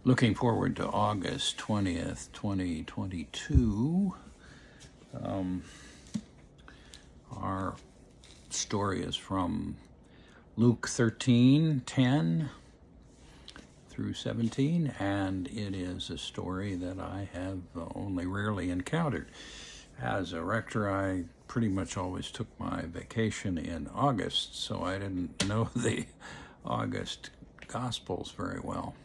Looking forward to August 20th, 2022. Our story is from Luke 13:10 through 17, and it is a story that I have only rarely encountered. As a rector, I pretty much always took my vacation in August, so I didn't know the August Gospels very well.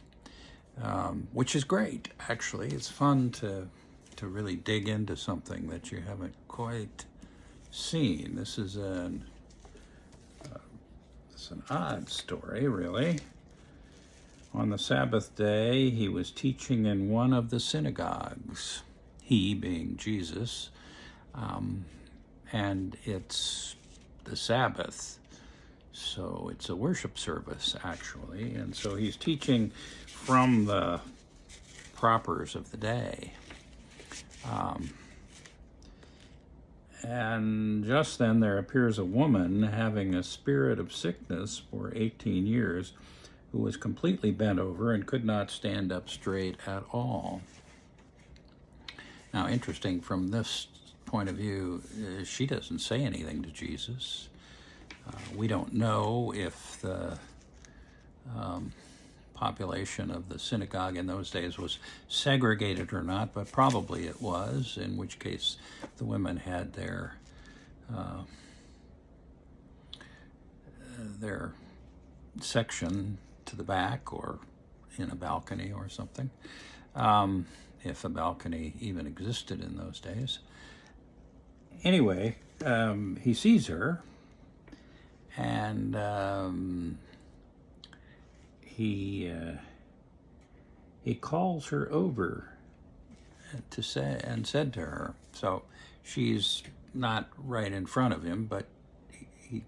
Which is great, actually. It's fun to really dig into something that you haven't quite seen. This is it's an odd story, really. On the Sabbath day, he was teaching in one of the synagogues, he being Jesus, and it's the Sabbath. So it's a worship service, actually. And so he's teaching from the propers of the day. And just then there appears a woman having a spirit of sickness for 18 years who was completely bent over and could not stand up straight at all. Now, interesting from this point of view, she doesn't say anything to Jesus. We don't know if the population of the synagogue in those days was segregated or not, but probably it was, in which case the women had their section to the back or in a balcony or something, if a balcony even existed in those days. Anyway, he sees her, and he calls her over to say, and said to her, so she's not right in front of him, but he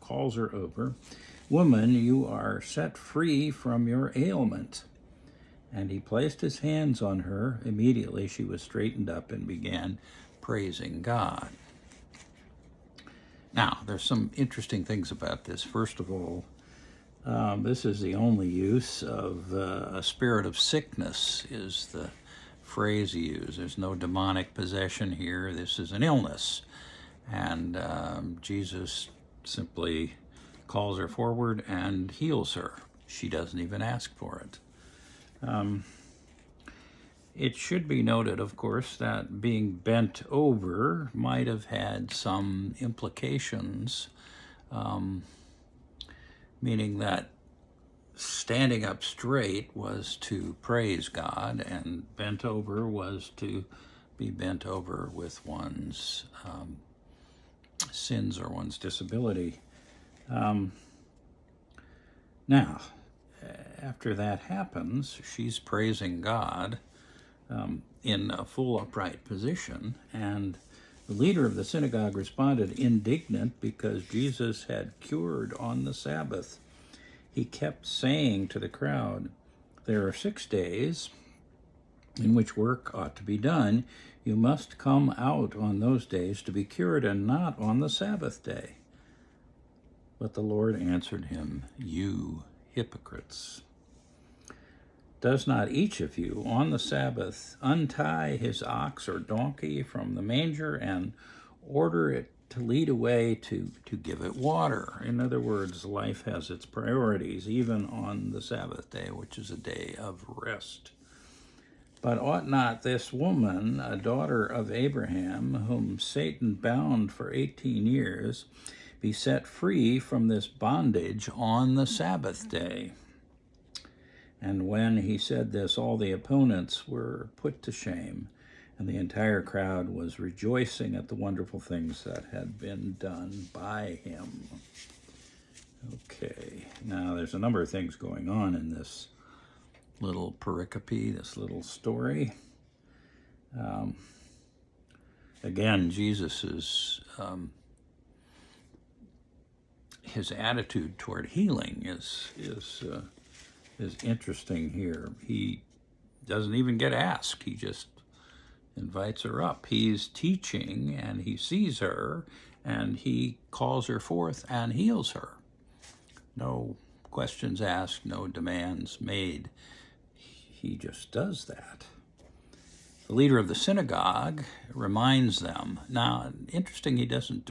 calls her over, "Woman, you are set free from your ailment." And he placed his hands on her. Immediately she was straightened up and began praising God. Now, there's some interesting things about this. First of all, this is the only use of a spirit of sickness, is the phrase used. There's no demonic possession here. This is an illness. And Jesus simply calls her forward and heals her. She doesn't even ask for it. It should be noted, of course, that being bent over might have had some implications, meaning that standing up straight was to praise God, and bent over was to be bent over with one's sins or one's disability. Now, after that happens, she's praising God in a full upright position, and the leader of the synagogue responded indignant because Jesus had cured on the Sabbath. He kept saying to the crowd, "There are 6 days in which work ought to be done. You must come out on those days to be cured, and not on the Sabbath day." But the Lord answered him, "You hypocrites! Does not each of you on the Sabbath untie his ox or donkey from the manger and order it to lead away to give it water?" In other words, life has its priorities, even on the Sabbath day, which is a day of rest. "But ought not this woman, a daughter of Abraham, whom Satan bound for 18 years, be set free from this bondage on the Sabbath day?" And when he said this, all the opponents were put to shame, and the entire crowd was rejoicing at the wonderful things that had been done by him. Okay, now there's a number of things going on in this little pericope, this little story. Again, Jesus's his attitude toward healing is interesting here. He doesn't even get asked. He just invites her up. He's teaching, and he sees her, and he calls her forth and heals her. No questions asked, no demands made. he just does that. The leader of the synagogue reminds them. Now, interesting, he doesn't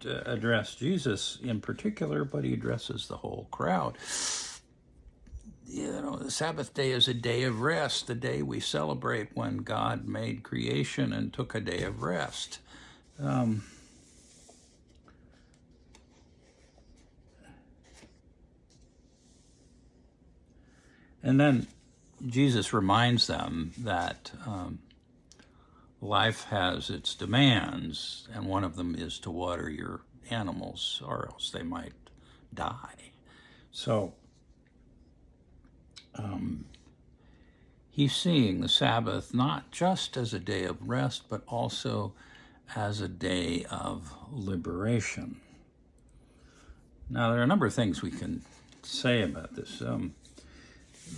address Jesus in particular, but he addresses the whole crowd. The Sabbath day is a day of rest, the day we celebrate when God made creation and took a day of rest. And then Jesus reminds them that life has its demands, and one of them is to water your animals, or else they might die. So he's seeing the Sabbath not just as a day of rest, but also as a day of liberation. Now, there are a number of things we can say about this.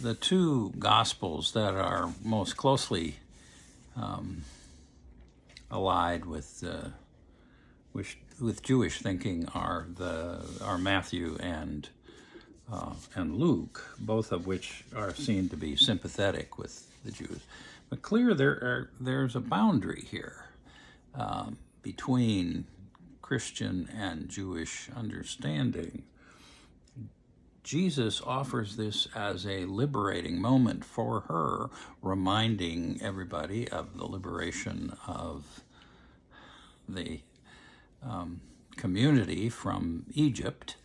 The two Gospels that are most closely allied with Jewish thinking are Matthew and Luke, both of which are seen to be sympathetic with the Jews. But clear there's a boundary here between Christian and Jewish understanding. Jesus offers this as a liberating moment for her, reminding everybody of the liberation of the community from Egypt,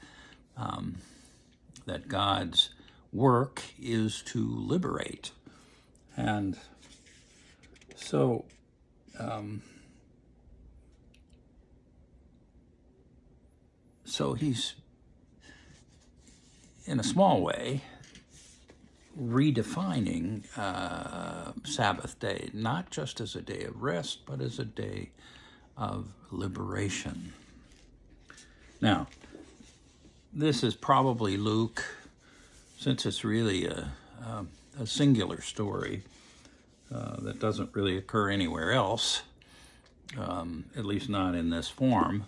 that God's work is to liberate. And so he's, in a small way, redefining Sabbath day, not just as a day of rest, but as a day of liberation. Now, this is probably Luke, since it's really a singular story that doesn't really occur anywhere else, at least not in this form,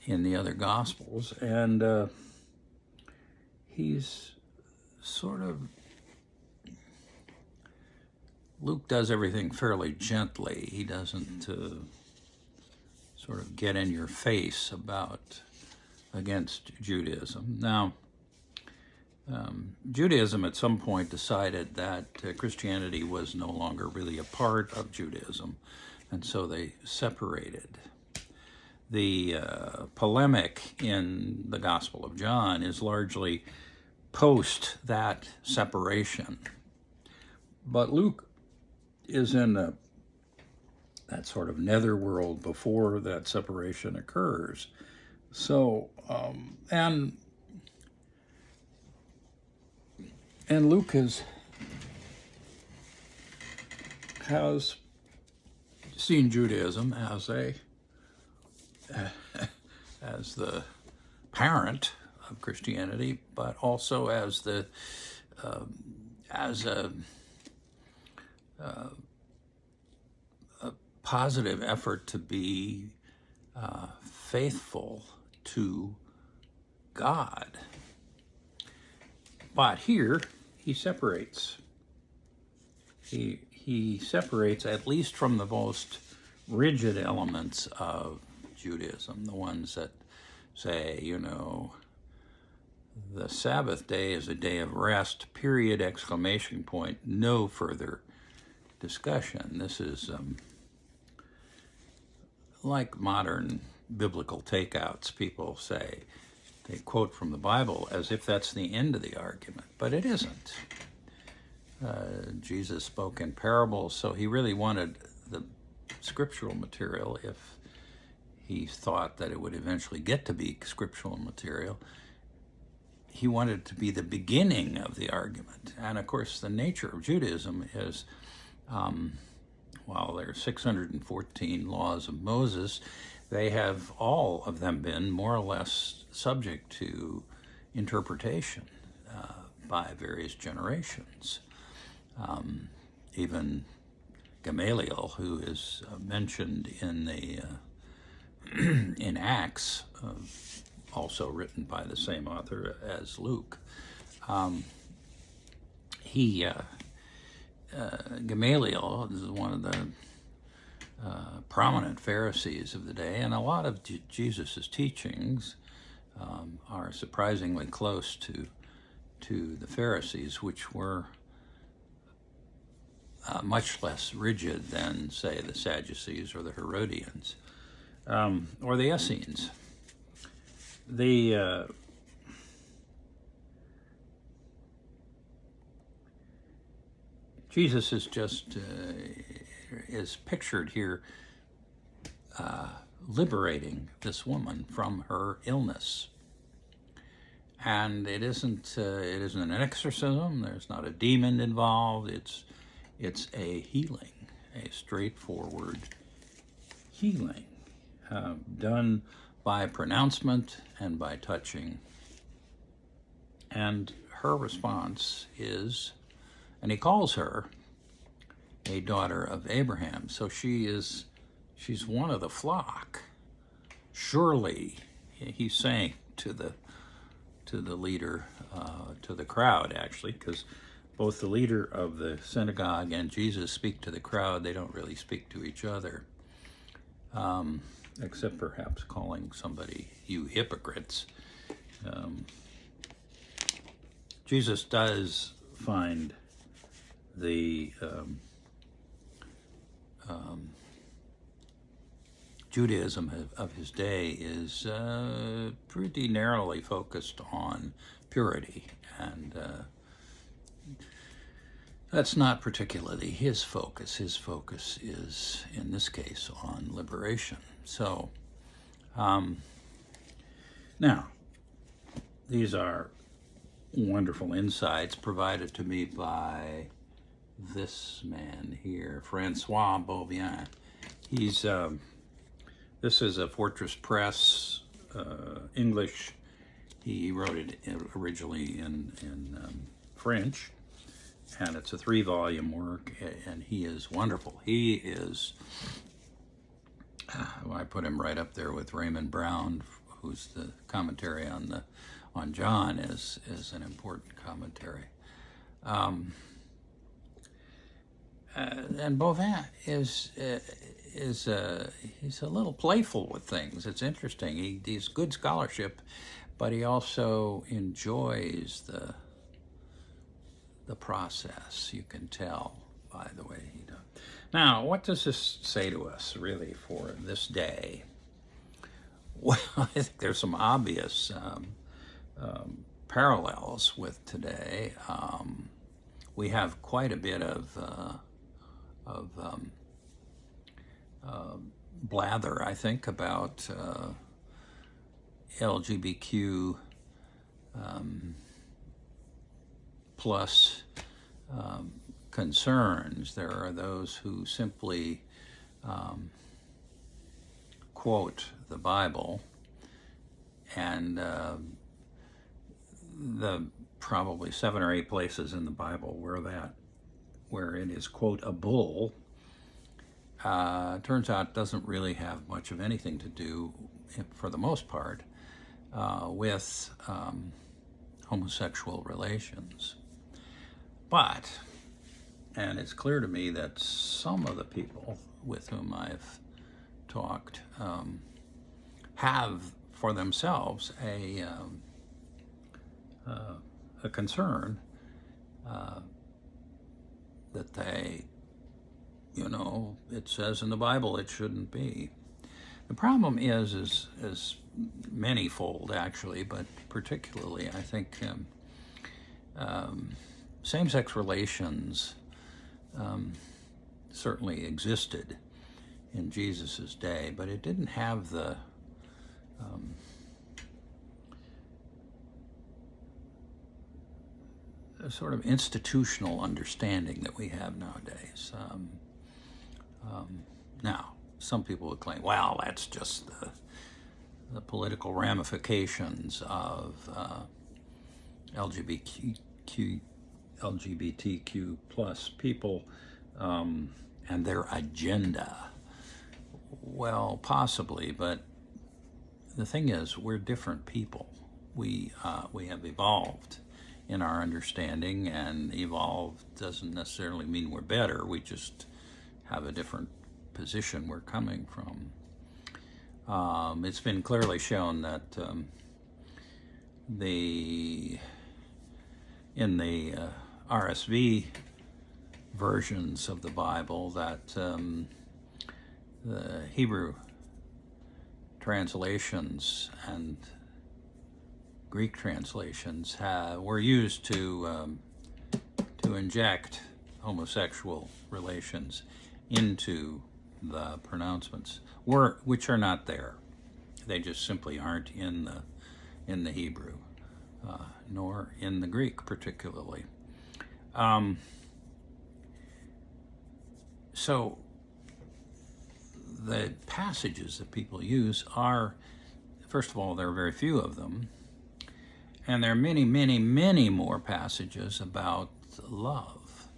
in the other Gospels. And he's sort of, Luke does everything fairly gently. He doesn't sort of get in your face against Judaism. Now, Judaism at some point decided that Christianity was no longer really a part of Judaism, and so they separated. The polemic in the Gospel of John is largely post that separation. But Luke is in that sort of netherworld before that separation occurs. So, and Luke has seen Judaism as as the parent of Christianity, but also as a positive effort to be faithful to God. But here he separates. He separates, at least from the most rigid elements of Judaism, the ones that say, the Sabbath day is a day of rest, period, exclamation point, no further discussion. This is like modern biblical takeouts. People say, they quote from the Bible as if that's the end of the argument, but it isn't. Jesus spoke in parables, so he really wanted the scriptural material, if he thought that it would eventually get to be scriptural material. He wanted it to be the beginning of the argument. And of course, the nature of Judaism is, while there are 614 laws of Moses, they have all of them been more or less subject to interpretation by various generations. Even Gamaliel, who is mentioned in the in Acts, also written by the same author as Luke, Gamaliel is one of the prominent Pharisees of the day, and a lot of Jesus's teachings are surprisingly close to the Pharisees, which were much less rigid than, say, the Sadducees or the Herodians or the Essenes. Jesus is just is pictured here liberating this woman from her illness, and it isn't an exorcism. There's not a demon involved. It's a healing, a straightforward healing done by pronouncement and by touching. And her response is, and he calls her a daughter of Abraham. So she's one of the flock. Surely, he's saying to the leader, to the crowd actually, because both the leader of the synagogue and Jesus speak to the crowd. They don't really speak to each other, except perhaps calling somebody, "You hypocrites." Jesus does find the Judaism of his day is pretty narrowly focused on purity, and that's not particularly his focus. His focus is, in this case, on liberation. So, now, these are wonderful insights provided to me by this man here, Francois Beauvien. He's this is a Fortress Press English. He wrote it originally in French, and it's a 3-volume work, and he is wonderful. He is, I put him right up there with Raymond Brown, who's the commentary on John is an important commentary. And Beauvin is he's a little playful with things. It's interesting. He's good scholarship, but he also enjoys the process. You can tell by the way he does. Now, what does this say to us, really, for this day? Well, I think there's some obvious parallels with today. We have quite a bit of blather, I think, about LGBTQ plus concerns. There are those who simply quote the Bible, and the probably 7 or 8 places in the Bible where it is, quote, a bull, turns out doesn't really have much of anything to do, for the most part, with homosexual relations. But, and it's clear to me that some of the people with whom I've talked have for themselves a concern that they, it says in the Bible it shouldn't be. The problem is manifold, actually, but particularly, I think, same-sex relations certainly existed in Jesus's day, but it didn't have the sort of institutional understanding that we have nowadays. Now, some people would claim, well, that's just the political ramifications of LGBTQ plus people and their agenda. Well, possibly, but the thing is, we're different people. We have evolved in our understanding, and evolved doesn't necessarily mean we're better. We just have a different position we're coming from. It's been clearly shown that in the RSV versions of the Bible, that the Hebrew translations and Greek translations were used to inject homosexual relations into the pronouncements, which are not there. They just simply aren't in the Hebrew, nor in the Greek particularly. So the passages that people use are, first of all, there are very few of them, and there are many, many, many more passages about love.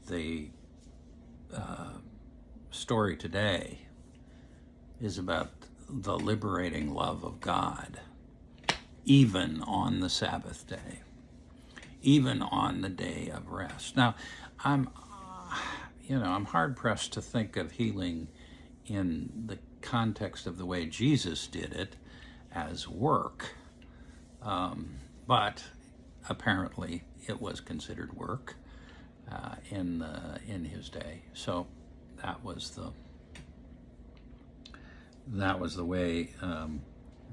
The story today is about the liberating love of God, even on the Sabbath day, even on the day of rest. Now, I'm hard pressed to think of healing in the context of the way Jesus did it as work, but apparently it was considered work in his day. So that was the way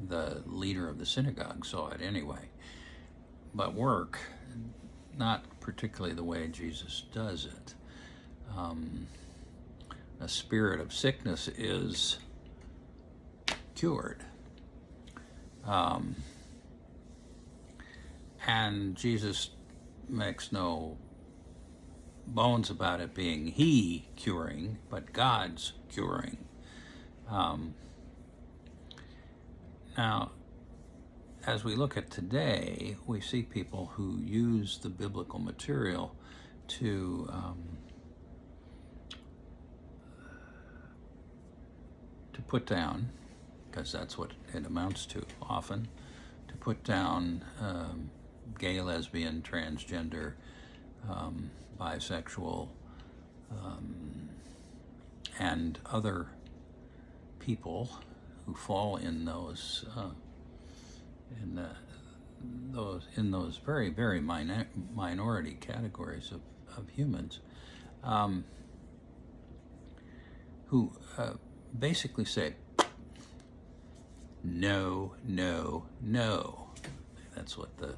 the leader of the synagogue saw it anyway. But work, not particularly the way Jesus does it. A spirit of sickness is cured. And Jesus makes no bones about it being he curing, but God's curing. Now, as we look at today, we see people who use the biblical material to put down, because that's what it amounts to often, to put down gay, lesbian, transgender, bisexual, and other people who fall in those very, very minority categories of humans, who basically say, no, no, no. That's what the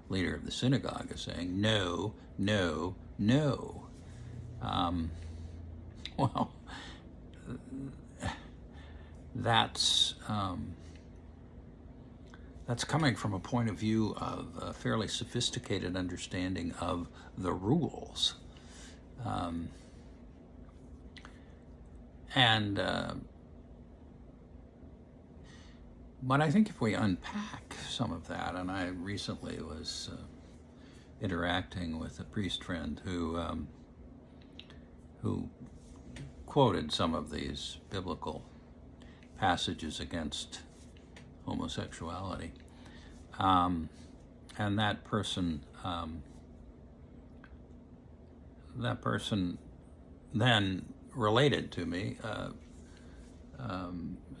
leader of the synagogue is saying. No, no, no. Well, that's coming from a point of view of a fairly sophisticated understanding of the rules. But I think if we unpack some of that, and I recently was interacting with a priest friend who quoted some of these biblical passages against homosexuality, and that person then related to me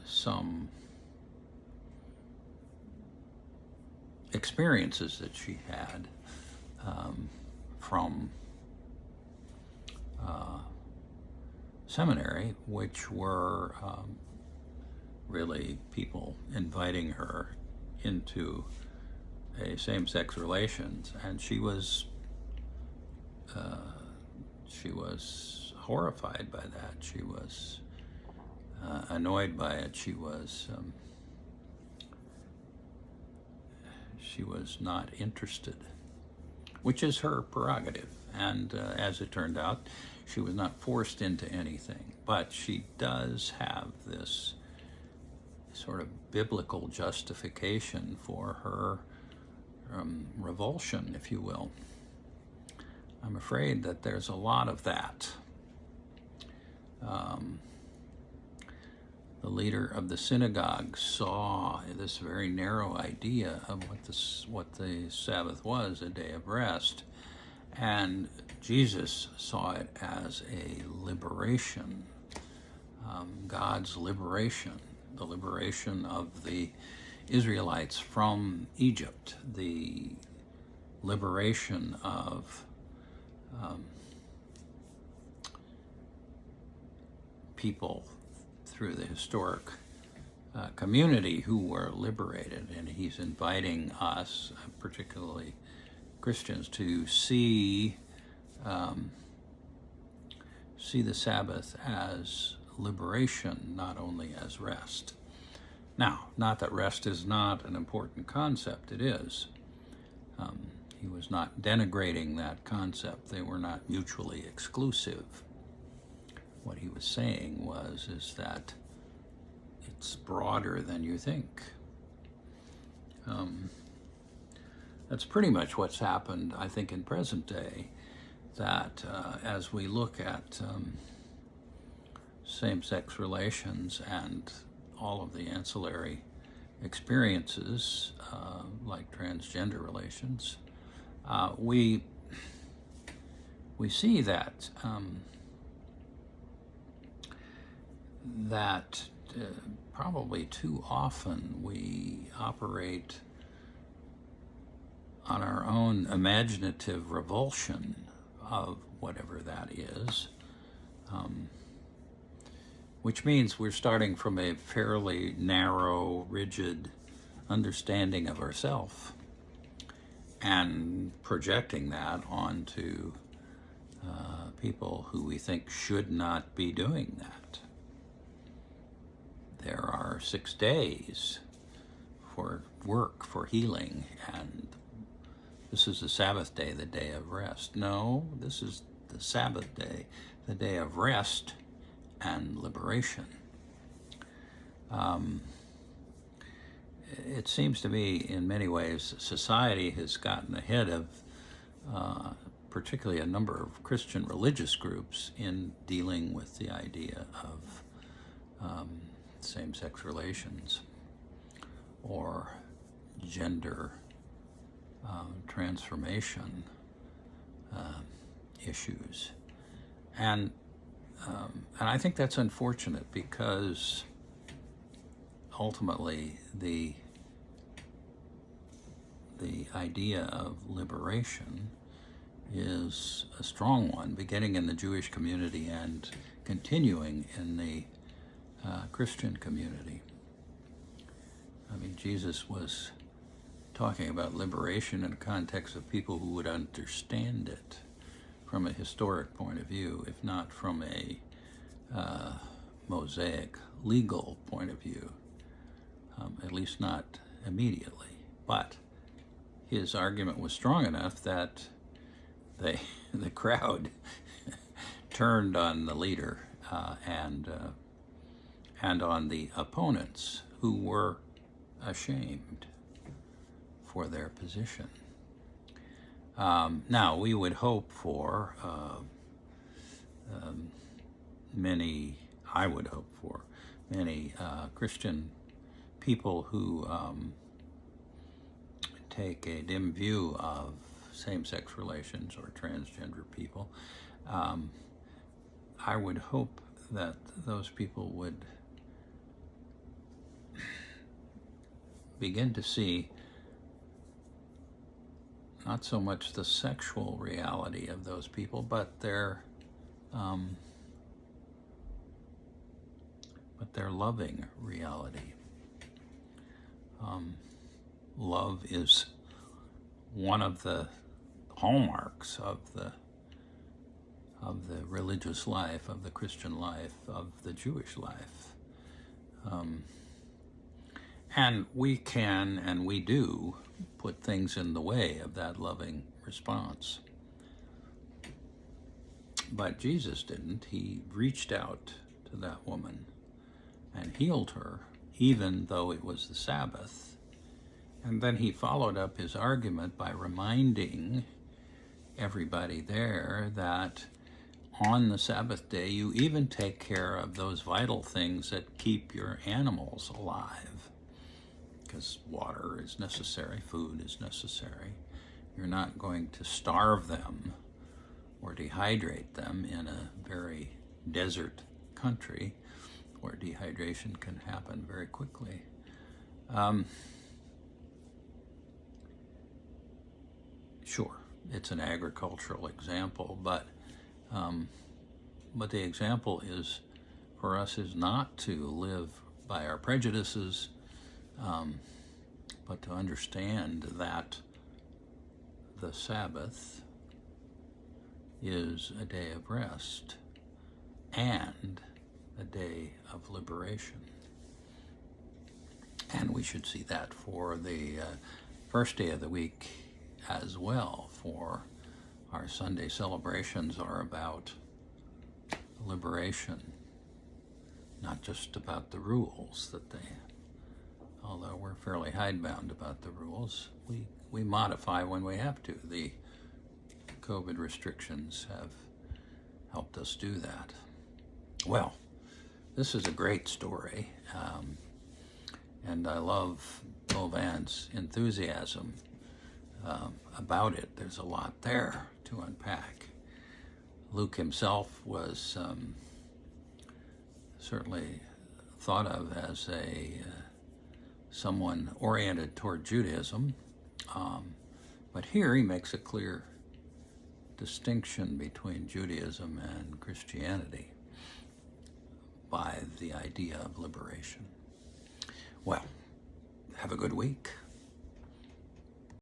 some experiences that she had from seminary, which were really people inviting her into a same-sex relations, and she was horrified by that. She was annoyed by it. She was not interested, which is her prerogative. And as it turned out, she was not forced into anything. But she does have this sort of biblical justification for her revulsion, if you will. I'm afraid that there's a lot of that. the leader of the synagogue saw this very narrow idea of what the Sabbath was, a day of rest, and Jesus saw it as a liberation, God's liberation, the liberation of the Israelites from Egypt, the liberation of people through the historic community who were liberated. And he's inviting us, particularly Christians, to see the Sabbath as liberation, not only as rest. Now, not that rest is not an important concept, it is. He was not denigrating that concept. They were not mutually exclusive. What he was saying is that it's broader than you think. That's pretty much what's happened, I think, in present day, that as we look at same-sex relations and all of the ancillary experiences, like transgender relations, we see that probably too often we operate on our own imaginative revulsion of whatever that is, which means we're starting from a fairly narrow, rigid understanding of ourself and projecting that onto people who we think should not be doing that. There are 6 days for work, for healing, and this is the Sabbath day, the day of rest. No, this is the Sabbath day, the day of rest and liberation. It seems to me, in many ways, society has gotten ahead of particularly a number of Christian religious groups in dealing with the idea of same-sex relations or gender transformation issues. And I think that's unfortunate, because ultimately the idea of liberation is a strong one, beginning in the Jewish community and continuing in the Christian community. I mean, Jesus was talking about liberation in the context of people who would understand it from a historic point of view, if not from a Mosaic legal point of view, at least not immediately. But his argument was strong enough that the crowd turned on the leader and on the opponents, who were ashamed for their position. Now, we would hope for I would hope for many Christian people who take a dim view of same-sex relations or transgender people. I would hope that those people would begin to see not so much the sexual reality of those people, but their loving reality. Love is one of the hallmarks of the religious life, of the Christian life, of the Jewish life. And we can, and we do, put things in the way of that loving response. But Jesus didn't. He reached out to that woman and healed her, even though it was the Sabbath. And then he followed up his argument by reminding everybody there that on the Sabbath day, you even take care of those vital things that keep your animals alive, because water is necessary, food is necessary. You're not going to starve them or dehydrate them in a very desert country where dehydration can happen very quickly. Sure, it's an agricultural example, but the example is for us is not to live by our prejudices, but to understand that the Sabbath is a day of rest and a day of liberation. And we should see that for the first day of the week as well, for our Sunday celebrations are about liberation, not just about the rules that they, although we're fairly hidebound about the rules, we modify when we have to. The COVID restrictions have helped us do that. Well, this is a great story, and I love Movan's enthusiasm about it. There's a lot there to unpack. Luke himself was certainly thought of as someone oriented toward Judaism, but here he makes a clear distinction between Judaism and Christianity by the idea of liberation. Well, have a good week.